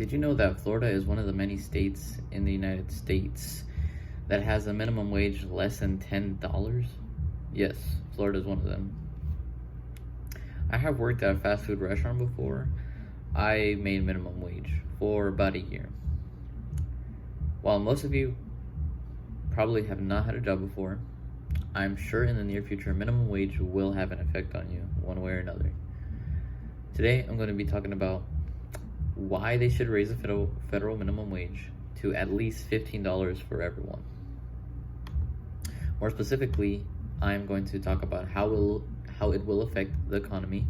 Did you know that Florida is one of the many states in the United States that has a minimum wage less than $10? Yes, Florida is one of them. I have worked at a fast food restaurant before. I made minimum wage for about a year. While most of you probably have not had a job before, I'm sure in the near future minimum wage will have an effect on you one way or another. Today I'm going to be talking about why they should raise the federal minimum wage to at least $15 for everyone. More specifically, I'm going to talk about how it will affect the economy,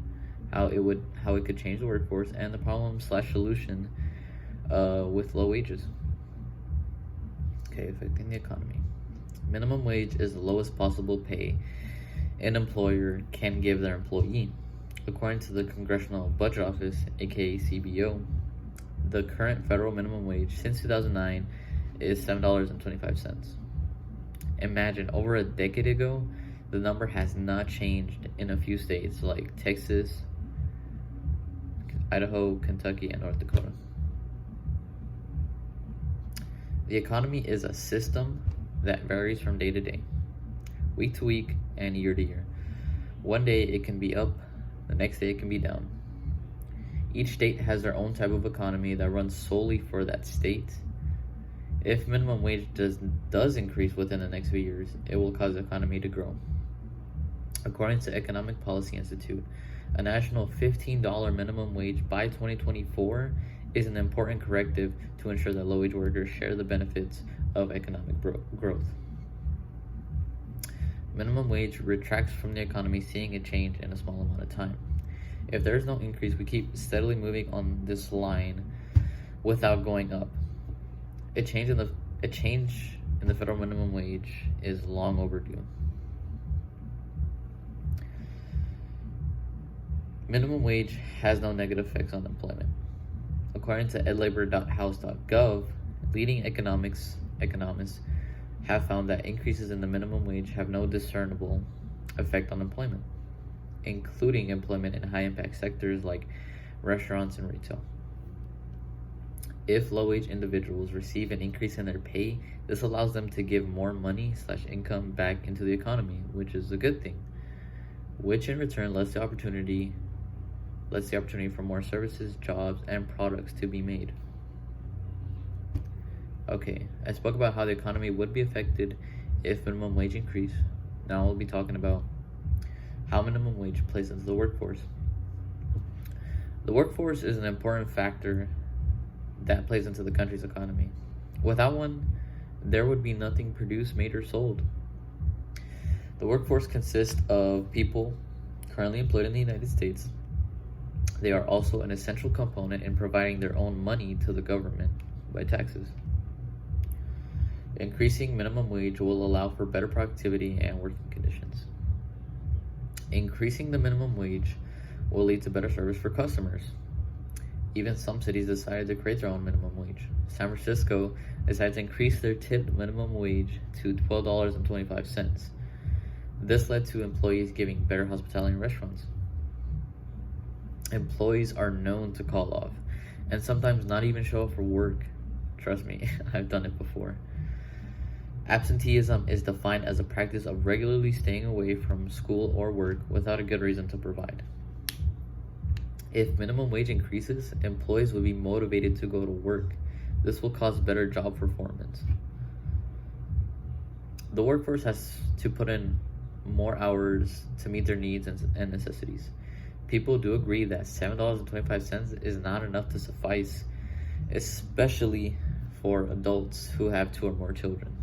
how it could change the workforce, and the problem/solution with low wages. Okay, affecting the economy. Minimum wage is the lowest possible pay an employer can give their employee. According to the Congressional Budget Office, aka CBO, the current federal minimum wage since 2009 is $7.25. Imagine, over a decade ago, the number has not changed in a few states like Texas, Idaho, Kentucky, and North Dakota. The economy is a system that varies from day to day, week to week, and year to year. One day it can be up, the next day it can be down. Each state has their own type of economy that runs solely for that state. If minimum wage does increase within the next few years, it will cause the economy to grow. According to Economic Policy Institute, a national $15 minimum wage by 2024 is an important corrective to ensure that low-wage workers share the benefits of economic growth. Minimum wage retracts from the economy, seeing a change in a small amount of time. If there is no increase, we keep steadily moving on this line without going up. A change in the federal minimum wage is long overdue. Minimum wage has no negative effects on employment. According to edlabor.house.gov, leading economists have found that increases in the minimum wage have no discernible effect on employment, including employment in high-impact sectors like restaurants and retail. If low-wage individuals receive an increase in their pay, this allows them to give more money/income back into the economy, which is a good thing, which in return lets the opportunity for more services, jobs, and products to be made. Okay, I spoke about how the economy would be affected if minimum wage increased. Now we'll be talking about how minimum wage plays into the workforce. The workforce is an important factor that plays into the country's economy. Without one, there would be nothing produced, made, or sold. The workforce consists of people currently employed in the United States. They are also an essential component in providing their own money to the government by taxes. Increasing minimum wage will allow for better productivity and working conditions. Increasing the minimum wage will lead to better service for customers. Even some cities decided to create their own minimum wage. San Francisco decided to increase their tipped minimum wage to $12.25. This led to employees giving better hospitality in restaurants. Employees are known to call off and sometimes not even show up for work. Trust me, I've done it before. Absenteeism is defined as a practice of regularly staying away from school or work without a good reason to provide. If minimum wage increases, employees will be motivated to go to work. This will cause better job performance. The workforce has to put in more hours to meet their needs and necessities. People do agree that $7.25 is not enough to suffice, especially for adults who have 2 or more children.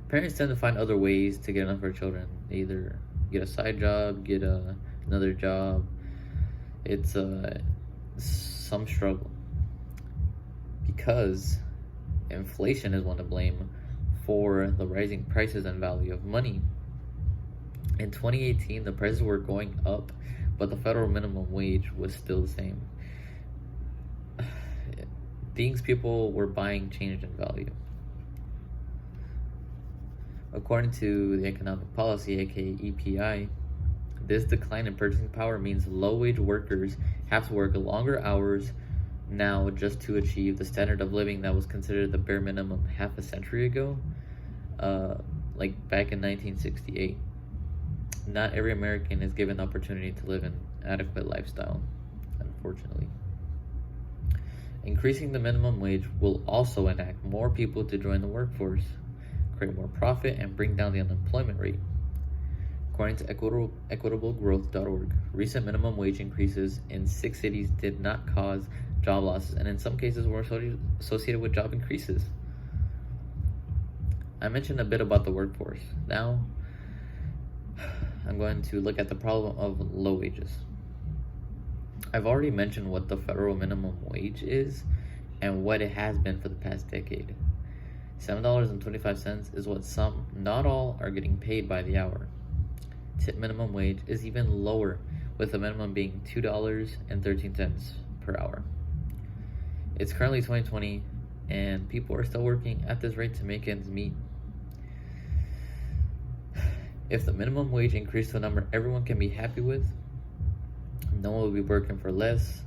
Parents tend to find other ways to get enough for children. They either get a side job, get another job. It's some struggle because inflation is one to blame for the rising prices and value of money. In 2018, the prices were going up, but the federal minimum wage was still the same. Things people were buying changed in value. According to the Economic Policy, aka EPI, this decline in purchasing power means low-wage workers have to work longer hours now just to achieve the standard of living that was considered the bare minimum half a century ago, like back in 1968. Not every American is given the opportunity to live an adequate lifestyle, unfortunately. Increasing the minimum wage will also enact more people to join the workforce, create more profit, and bring down the unemployment rate. According to equitablegrowth.org, recent minimum wage increases in 6 cities did not cause job losses, and in some cases were associated with job increases. I mentioned a bit about the workforce. Now, I'm going to look at the problem of low wages. I've already mentioned what the federal minimum wage is and what it has been for the past decade. $7.25 is what some, not all, are getting paid by the hour. Tip minimum wage is even lower, with the minimum being $2.13 per hour. It's currently 2020, and people are still working at this rate to make ends meet. If the minimum wage increased to a number everyone can be happy with, no one will be working for less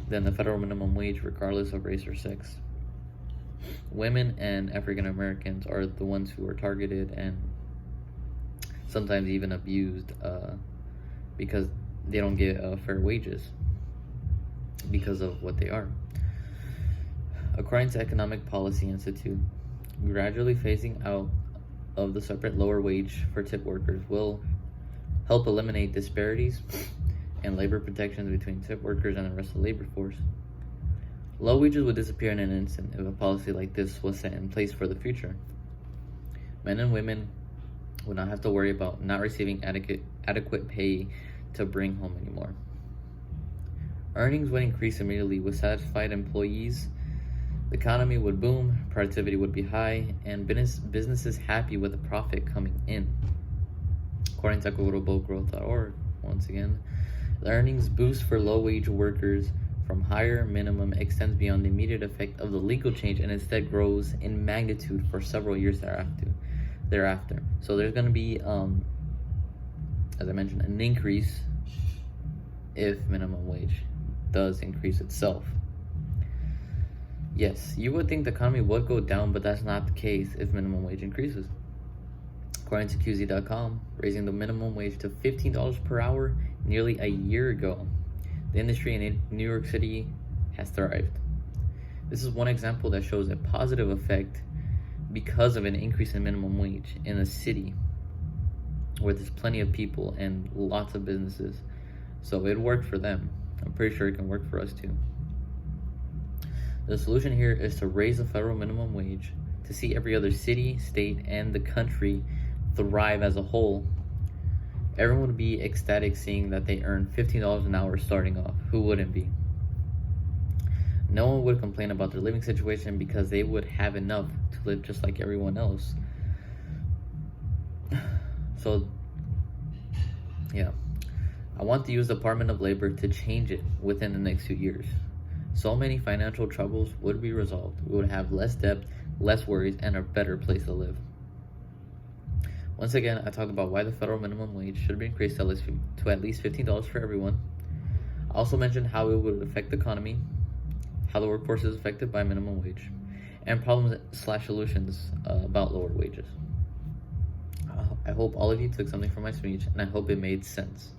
than the federal minimum wage, regardless of race or sex. Women and African Americans are the ones who are targeted and sometimes even abused because they don't get fair wages because of what they are. According to Economic Policy Institute, gradually phasing out of the separate lower wage for tip workers will help eliminate disparities and labor protections between tip workers and the rest of the labor force. Low wages would disappear in an instant if a policy like this was set in place for the future. Men and women would not have to worry about not receiving adequate pay to bring home anymore. Earnings would increase immediately with satisfied employees. The economy would boom, productivity would be high, and businesses happy with the profit coming in. According to equitablegrowth.org, once again, the earnings boost for low-wage workers from higher minimum extends beyond the immediate effect of the legal change and instead grows in magnitude for several years thereafter. So there's going to be, as I mentioned, an increase if minimum wage does increase itself. Yes, you would think the economy would go down, but that's not the case if minimum wage increases. According to QZ.com, raising the minimum wage to $15 per hour nearly a year ago, the industry in New York City has thrived. This is one example that shows a positive effect because of an increase in minimum wage in a city where there's plenty of people and lots of businesses. So it worked for them. I'm pretty sure it can work for us too. The solution here is to raise the federal minimum wage to see every other city, state, and the country thrive as a whole. Everyone would be ecstatic seeing that they earn $15 an hour starting off. Who wouldn't be? No one would complain about their living situation because they would have enough to live just like everyone else. So, yeah. I want the U.S. Department of Labor to change it within the next few years. So many financial troubles would be resolved. We would have less debt, less worries, and a better place to live. Once again, I talked about why the federal minimum wage should be increased to at least $15 for everyone. I also mentioned how it would affect the economy, how the workforce is affected by minimum wage, and problems/solutions about lower wages. I hope all of you took something from my speech, and I hope it made sense.